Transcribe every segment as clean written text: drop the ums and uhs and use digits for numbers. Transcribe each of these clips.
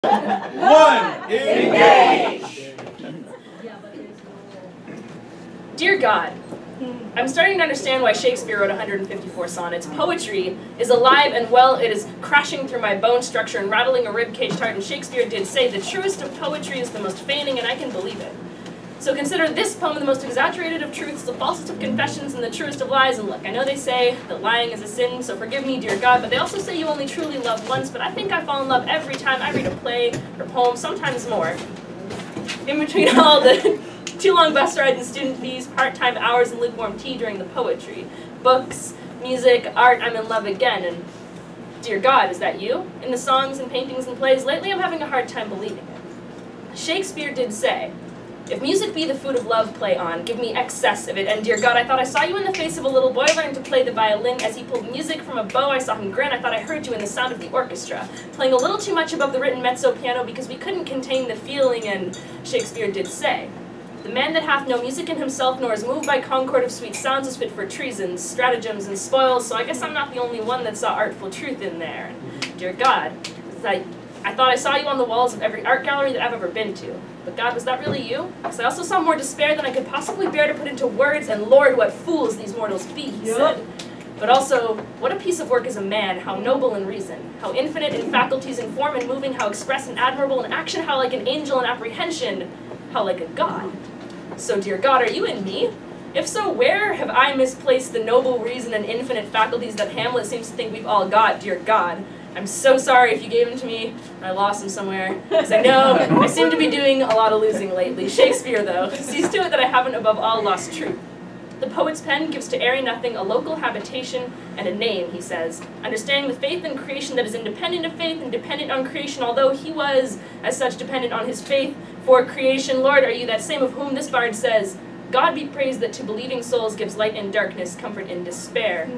1, engage! Dear God, I'm starting to understand why Shakespeare wrote 154 sonnets. Poetry is alive and well. It is crashing through my bone structure and rattling a ribcage heart. And Shakespeare did say, the truest of poetry is the most feigning, and I can believe it. So consider this poem the most exaggerated of truths, the falsest of confessions, and the truest of lies. And look, I know they say that lying is a sin, so forgive me, dear God, but they also say you only truly love once, but I think I fall in love every time I read a play or poem, sometimes more. In between all the too long bus rides and student fees, part-time hours and lukewarm tea during the poetry, books, music, art, I'm in love again. And dear God, is that you? In the songs and paintings and plays, lately I'm having a hard time believing it. Shakespeare did say, if music be the food of love, play on, give me excess of it. And dear God, I thought I saw you in the face of a little boy learning to play the violin. As he pulled music from a bow, I saw him grin. I thought I heard you in the sound of the orchestra, playing a little too much above the written mezzo piano because we couldn't contain the feeling. And Shakespeare did say, the man that hath no music in himself, nor is moved by concord of sweet sounds, is fit for treasons, stratagems, and spoils. So I guess I'm not the only one that saw artful truth in there. And dear God, I thought I saw you on the walls of every art gallery that I've ever been to. But God, was that really you? Because I also saw more despair than I could possibly bear to put into words, and Lord, what fools these mortals be, he said. But also, what a piece of work is a man, how noble in reason, how infinite in faculties in form and moving, how express and admirable in action, how like an angel in apprehension, how like a god. So, dear God, are you in me? If so, where have I misplaced the noble reason and infinite faculties that Hamlet seems to think we've all got, dear God? I'm so sorry if you gave them to me and I lost them somewhere, because I know I seem to be doing a lot of losing lately. Shakespeare, though, sees to it that I haven't above all lost truth. The poet's pen gives to airy nothing a local habitation and a name, he says, understanding the faith in creation that is independent of faith and dependent on creation, although he was, as such, dependent on his faith for creation. Lord, are you that same of whom this bard says, God be praised that to believing souls gives light in darkness, comfort in despair.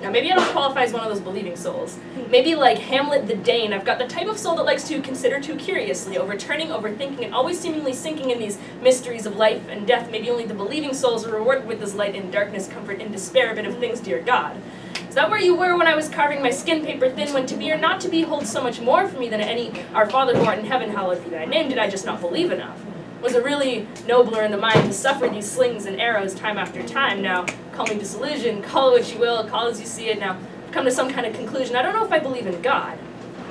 Now, maybe I don't qualify as one of those believing souls. Maybe like Hamlet the Dane, I've got the type of soul that likes to consider too curiously, overturning, overthinking, and always seemingly sinking in these mysteries of life and death. Maybe only the believing souls are rewarded with this light in darkness, comfort in despair, a bit of things, dear God. Is that where you were when I was carving my skin paper thin, when to be or not to be holds so much more for me than any Our Father who art in heaven, hallowed be thy name? Did I just not believe enough? Was it really nobler in the mind to suffer these slings and arrows time after time? Now, call me disillusioned, call it what you will, call as you see it. Now, I've come to some kind of conclusion. I don't know if I believe in God,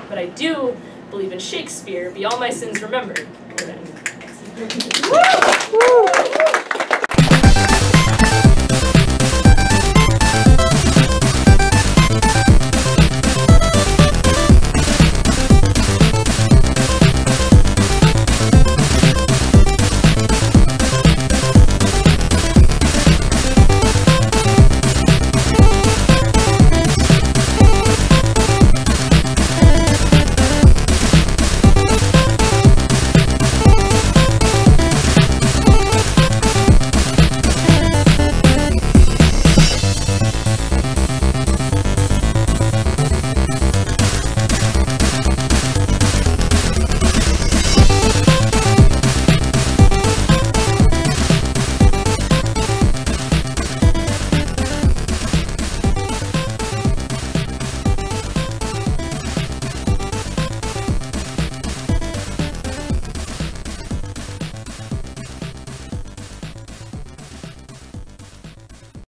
but I do believe in Shakespeare. Be all my sins remembered. Woo!